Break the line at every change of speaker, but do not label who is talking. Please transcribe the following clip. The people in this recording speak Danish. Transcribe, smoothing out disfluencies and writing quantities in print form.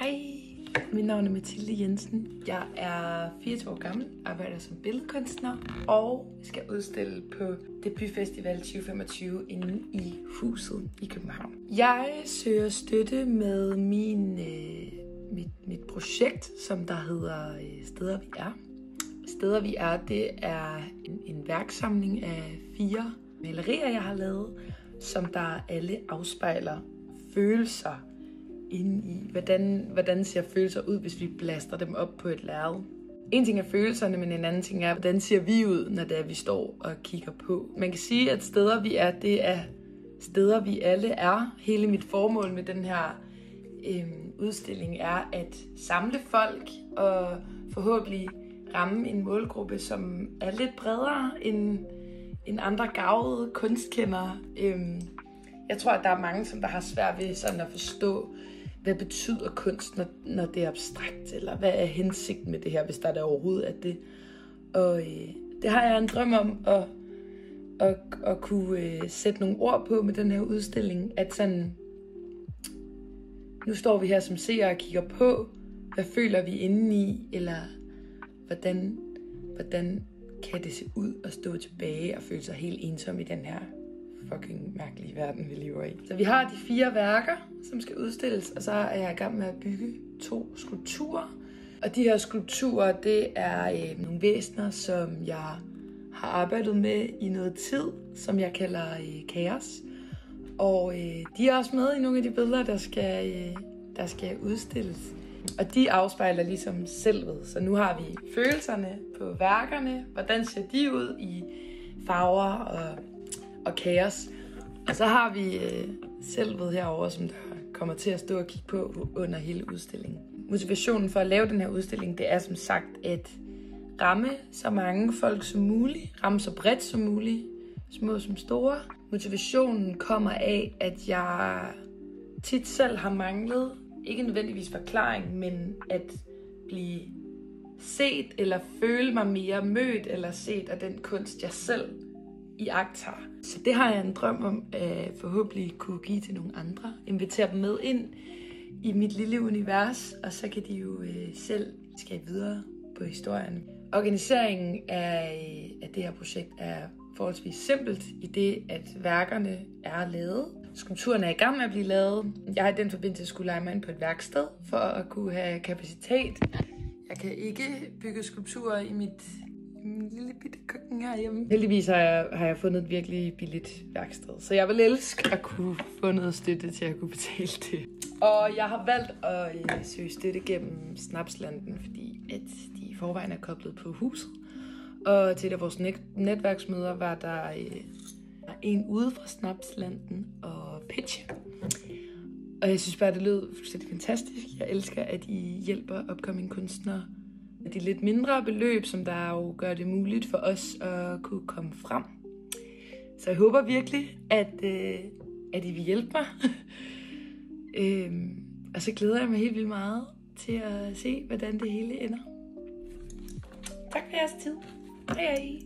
Hej, mit navn er Mathilde Jensen. Jeg er 24 år gammel, arbejder som billedkunstner og skal udstille på Debut Festival 2025 inde i Huset i København. Jeg søger støtte med mit projekt, som der hedder Steder vi er. Steder vi er, det er en værksamling af 4 malerier, jeg har lavet, som der alle afspejler følelser inde i. Hvordan ser følelser ud, hvis vi blaster dem op på et lærred? En ting er følelserne, men en anden ting er, hvordan ser vi ud, når det er, vi står og kigger på. Man kan sige, at steder vi er, det er steder vi alle er. Hele mit formål med den her udstilling er at samle folk og forhåbentlig ramme en målgruppe, som er lidt bredere end andre gavede kunstkendere. Jeg tror, at der er mange, som der har svært ved sådan at forstå, hvad betyder kunst, når det er abstrakt, eller hvad er hensigten med det her, hvis der er overhovedet er det. Og det har jeg en drøm om at kunne sætte nogle ord på med den her udstilling, at sådan, nu står vi her som seere og kigger på, hvad føler vi inde i, eller hvordan kan det se ud at stå tilbage og føle sig helt ensom i den her fucking mærkelige verden, vi lever i. Så vi har de 4 værker, som skal udstilles, og så er jeg i gang med at bygge 2 skulpturer. Og de her skulpturer, det er nogle væsener, som jeg har arbejdet med i noget tid, som jeg kalder kaos. Og de er også med i nogle af de billeder, der skal udstilles. Og de afspejler ligesom selvet. Så nu har vi følelserne på værkerne. Hvordan ser de ud i farver og kaos. Og så har vi selvet herovre, som der kommer til at stå og kigge på under hele udstillingen. Motivationen for at lave den her udstilling, det er som sagt at ramme så mange folk som muligt. Ramme så bredt som muligt. Små som store. Motivationen kommer af, at jeg tit selv har manglet, ikke nødvendigvis forklaring, men at blive set eller føle mig mere mødt eller set af den kunst, jeg selv iagttager. Så det har jeg en drøm om at forhåbentlig kunne give til nogle andre. Invitere dem med ind i mit lille univers, og så kan de jo selv skabe videre på historien. Organiseringen af det her projekt er forholdsvis simpelt i det, at værkerne er lavet. Skulpturerne er i gang med at blive lavet. Jeg har i den forbindelse skulle lege mig ind på et værksted for at kunne have kapacitet. Jeg kan ikke bygge skulpturer i min lille bitte køkken herhjemme. Heldigvis har jeg fundet et virkelig billigt værksted, så jeg vil elske at kunne få noget støtte til at kunne betale det. Og jeg har valgt at søge støtte gennem Snapslanden, fordi at de i forvejen er koblet på huset. Og til vores netværksmøder var der en ude fra Snapslanden og pitch. Og jeg synes bare, det lød fuldstændig fantastisk. Jeg elsker, at I hjælper upcoming kunstnere. De lidt mindre beløb, som der jo gør det muligt for os at kunne komme frem. Så jeg håber virkelig, at I vil hjælpe mig. Og så glæder jeg mig helt vildt meget til at se, hvordan det hele ender. Tak for jeres tid. Hej hej.